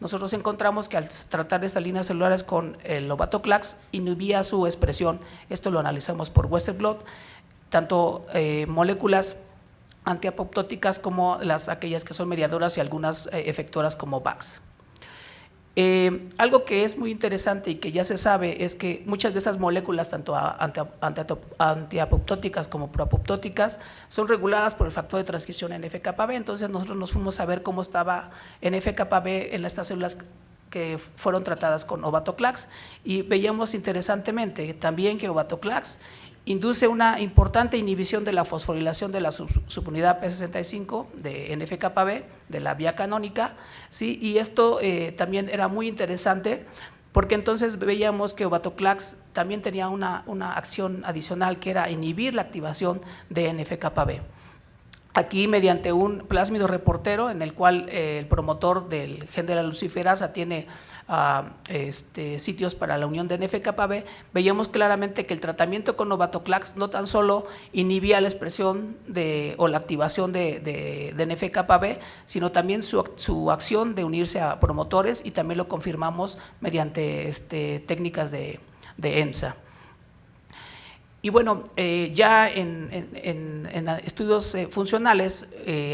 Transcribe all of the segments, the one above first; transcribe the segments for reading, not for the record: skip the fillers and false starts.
nosotros encontramos que al tratar estas líneas celulares con el Obatoclax inhibía su expresión. Esto lo analizamos por Western blot, tanto moléculas antiapoptóticas como aquellas que son mediadoras y algunas efectoras como VAX. Algo que es muy interesante y que ya se sabe es que muchas de estas moléculas, tanto antiapoptóticas como proapoptóticas, son reguladas por el factor de transcripción NF-κB. Entonces nosotros nos fuimos a ver cómo estaba NF-κB en estas células que fueron tratadas con Obatoclax y veíamos interesantemente también que Obatoclax induce una importante inhibición de la fosforilación de la subunidad P65 de NF-κB, de la vía canónica, ¿sí? Y esto también era muy interesante porque entonces veíamos que Obatoclax también tenía una acción adicional que era inhibir la activación de NF-κB. Aquí mediante un plásmido reportero en el cual el promotor del gen de la luciferasa tiene sitios para la unión de NF-κB, veíamos claramente que el tratamiento con Obatoclax no tan solo inhibía la expresión o la activación de NF-κB, sino también su acción de unirse a promotores, y también lo confirmamos mediante técnicas de EMSA. Y bueno, ya en estudios funcionales,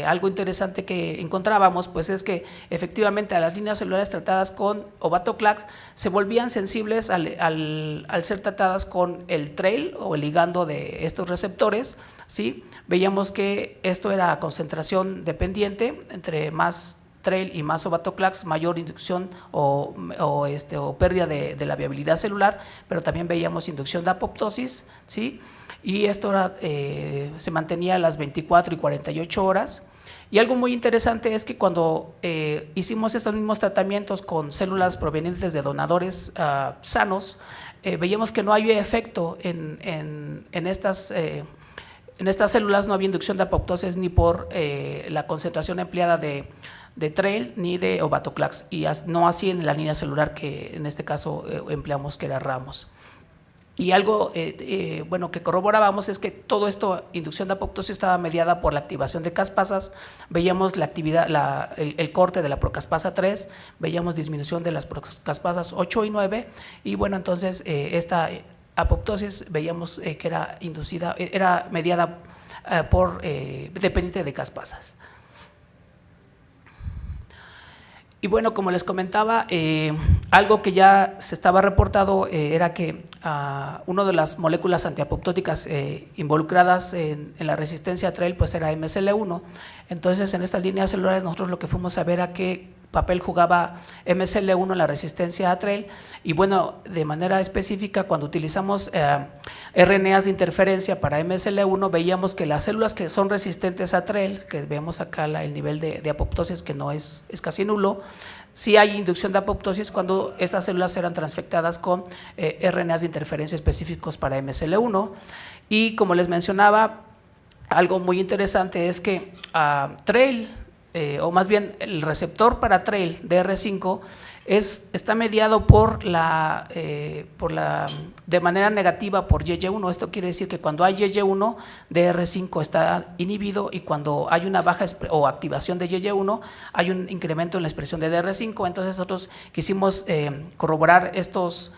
algo interesante que encontrábamos pues es que efectivamente a las líneas celulares tratadas con Obatoclax se volvían sensibles al ser tratadas con el trail o el ligando de estos receptores, ¿sí? Veíamos que esto era concentración dependiente, entre más trail y más Obatoclax, mayor inducción o pérdida de la viabilidad celular, pero también veíamos inducción de apoptosis, ¿sí? Y esto se mantenía a las 24 y 48 horas. Y algo muy interesante es que cuando hicimos estos mismos tratamientos con células provenientes de donadores sanos, veíamos que no había efecto en estas células, no había inducción de apoptosis ni por la concentración empleada de trail ni de Obatoclax, y no así en la línea celular que en este caso empleamos, que era Ramos. Y algo bueno que corroborábamos es que todo esto, inducción de apoptosis, estaba mediada por la activación de caspasas. Veíamos la actividad, el corte de la procaspasa 3, veíamos disminución de las procaspasas 8 y 9, y bueno, entonces esta apoptosis veíamos que era inducida, era mediada dependiente de caspasas. Y bueno, como les comentaba, algo que ya se estaba reportado era que una de las moléculas antiapoptóticas involucradas en la resistencia a trail pues era MSL1. Entonces, en estas líneas celulares nosotros lo que fuimos a ver a qué papel jugaba MSL1 en la resistencia a trail, y bueno, de manera específica cuando utilizamos RNAs de interferencia para MSL1 veíamos que las células que son resistentes a trail, que vemos acá el nivel de apoptosis que no es casi nulo, sí hay inducción de apoptosis cuando estas células eran transfectadas con RNAs de interferencia específicos para MSL1. Y como les mencionaba, algo muy interesante es que trail, o más bien el receptor para trail DR5 está mediado de manera negativa por YY1. Esto quiere decir que cuando hay YY1, DR5 está inhibido, y cuando hay una baja o activación de YY1 hay un incremento en la expresión de DR5. Entonces nosotros quisimos corroborar estos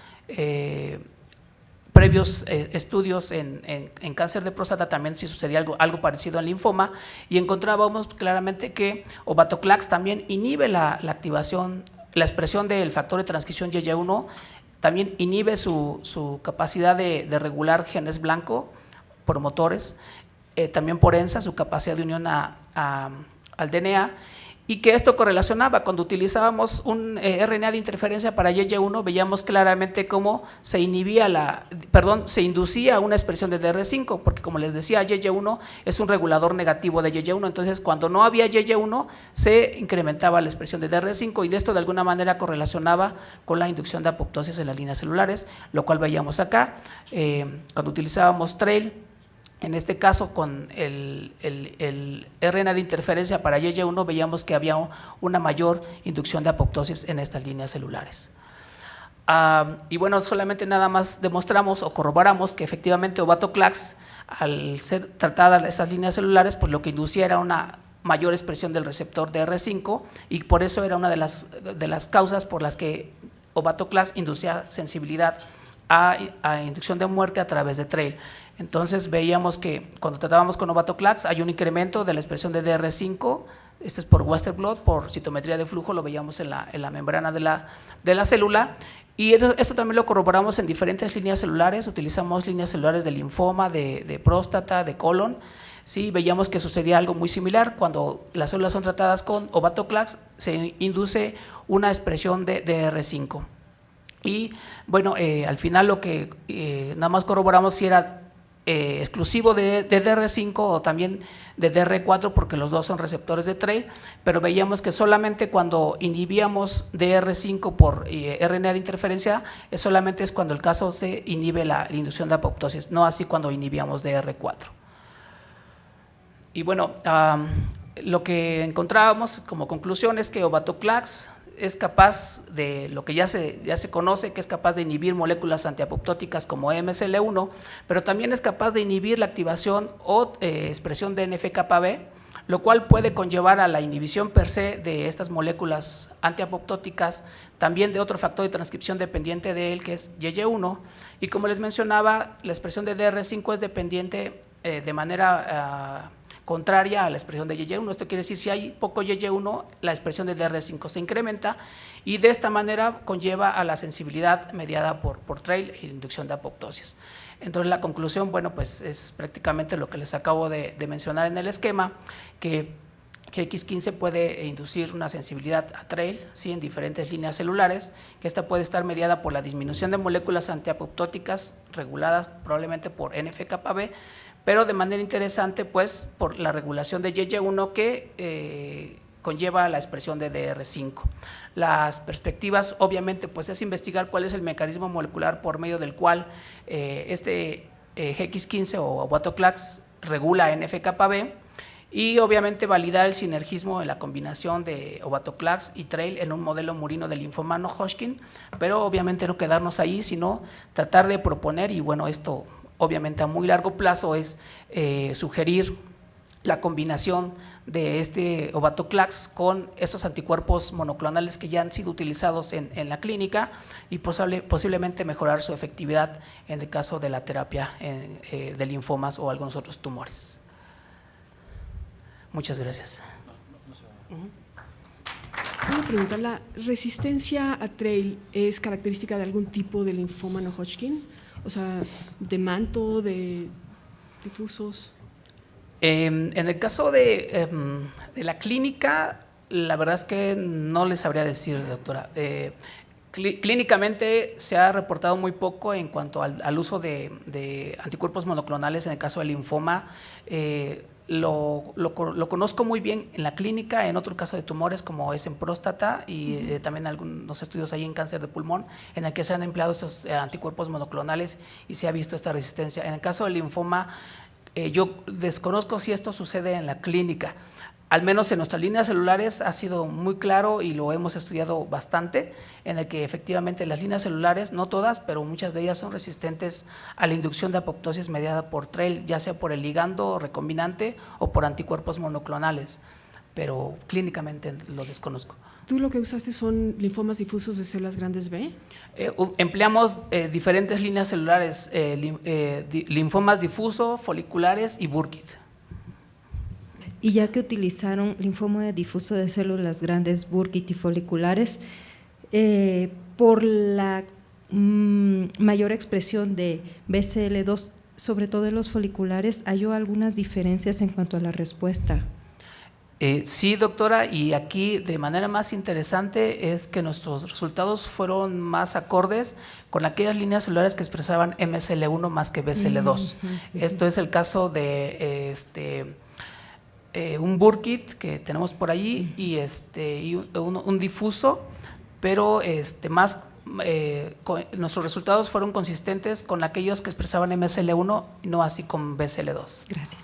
previos estudios en cáncer de próstata, también si sucedía algo parecido en linfoma, y encontrábamos claramente que Obatoclax también inhibe la activación, la expresión del factor de transcripción YY1, también inhibe su capacidad de regular genes blanco, promotores, también por ENSA, su capacidad de unión al DNA, y que esto correlacionaba. Cuando utilizábamos un RNA de interferencia para YY1, veíamos claramente cómo se inducía una expresión de DR5, porque como les decía, YY1 es un regulador negativo de YY1, entonces cuando no había YY1 se incrementaba la expresión de DR5, y de esto de alguna manera correlacionaba con la inducción de apoptosis en las líneas celulares, lo cual veíamos acá. Cuando utilizábamos trail, en este caso con el RNA de interferencia para YY1, veíamos que había una mayor inducción de apoptosis en estas líneas celulares. Y bueno, solamente nada más demostramos o corroboramos que efectivamente Obatoclax, al ser tratada esas líneas celulares, pues lo que inducía era una mayor expresión del receptor DR5 y por eso era una de las causas por las que Ovatoclax inducía sensibilidad a inducción de muerte a través de trail. Entonces veíamos que cuando tratábamos con Ovatoclax hay un incremento de la expresión de DR5, este es por Western blot, por citometría de flujo, lo veíamos en la membrana de la célula, y esto también lo corroboramos en diferentes líneas celulares, utilizamos líneas celulares de linfoma, de próstata, de colon. Sí, veíamos que sucedía algo muy similar cuando las células son tratadas con Ovatoclax, se induce una expresión de DR5. Y bueno, al final lo que nada más corroboramos si era exclusivo de DR5 o también de DR4 porque los dos son receptores de trail, pero veíamos que solamente cuando inhibíamos DR5 por RNA de interferencia, solamente es cuando el caso se inhibe la inducción de apoptosis, no así cuando inhibíamos DR4. Y bueno, lo que encontrábamos como conclusión es que Ovatoclax es capaz de lo que ya se conoce, que es capaz de inhibir moléculas antiapoptóticas como MSL1, pero también es capaz de inhibir la activación o expresión de NF-κB, lo cual puede conllevar a la inhibición per se de estas moléculas antiapoptóticas, también de otro factor de transcripción dependiente de él, que es YY1, y como les mencionaba, la expresión de DR5 es dependiente de manera contraria a la expresión de YY1. Esto quiere decir, si hay poco YY1, la expresión de DR5 se incrementa y de esta manera conlleva a la sensibilidad mediada por trail e inducción de apoptosis. Entonces la conclusión, bueno, pues es prácticamente lo que les acabo de mencionar en el esquema, que X15 puede inducir una sensibilidad a trail, ¿sí?, en diferentes líneas celulares, que esta puede estar mediada por la disminución de moléculas antiapoptóticas reguladas probablemente por NF-κB, pero de manera interesante pues por la regulación de YY1 que conlleva la expresión de DR5. Las perspectivas obviamente pues es investigar cuál es el mecanismo molecular por medio del cual GX15 o Ovatoclax regula NF-κB y obviamente validar el sinergismo en la combinación de Ovatoclax y trail en un modelo murino de linfoma no Hodgkin, pero obviamente no quedarnos ahí, sino tratar de proponer, y bueno, esto obviamente a muy largo plazo es sugerir la combinación de Ovatoclax con estos anticuerpos monoclonales que ya han sido utilizados en la clínica y posiblemente mejorar su efectividad en el caso de la terapia de linfomas o algunos otros tumores. Muchas gracias. Una pregunta, ¿la resistencia a trail es característica de algún tipo de linfoma no Hodgkin? O sea, de manto, de difusos. En el caso de la clínica, la verdad es que no les sabría decir, doctora. Clínicamente se ha reportado muy poco en cuanto al uso de anticuerpos monoclonales en el caso del linfoma. Lo conozco muy bien en la clínica, en otro caso de tumores como es en próstata y también algunos estudios ahí en cáncer de pulmón en el que se han empleado estos anticuerpos monoclonales y se ha visto esta resistencia. En el caso del linfoma, yo desconozco si esto sucede en la clínica. Al menos en nuestras líneas celulares ha sido muy claro y lo hemos estudiado bastante, en el que efectivamente las líneas celulares, no todas, pero muchas de ellas son resistentes a la inducción de apoptosis mediada por trail, ya sea por el ligando recombinante o por anticuerpos monoclonales, pero clínicamente lo desconozco. ¿Tú lo que usaste son linfomas difusos de células grandes B? Empleamos diferentes líneas celulares, linfomas difuso, foliculares y Burkitt. Y ya que utilizaron linfoma difuso de células grandes, Burkitt y foliculares, por la mayor expresión de BCL2, sobre todo en los foliculares, ¿halló algunas diferencias en cuanto a la respuesta? Sí, doctora, y aquí de manera más interesante es que nuestros resultados fueron más acordes con aquellas líneas celulares que expresaban MSL1 más que BCL2. Esto es el caso de un Burkitt que tenemos por allí y un difuso, pero nuestros resultados fueron consistentes con aquellos que expresaban MSL1 y no así con BCL2. Gracias.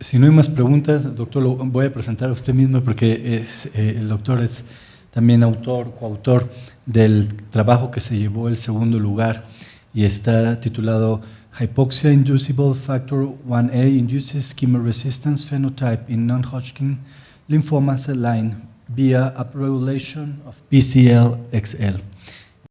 Si no hay más preguntas, doctor, lo voy a presentar a usted mismo porque el doctor es también coautor del trabajo que se llevó el segundo lugar y está titulado Hypoxia inducible factor 1A induces chemo-resistance phenotype in non-Hodgkin lymphoma cell line via upregulation of BCL-XL.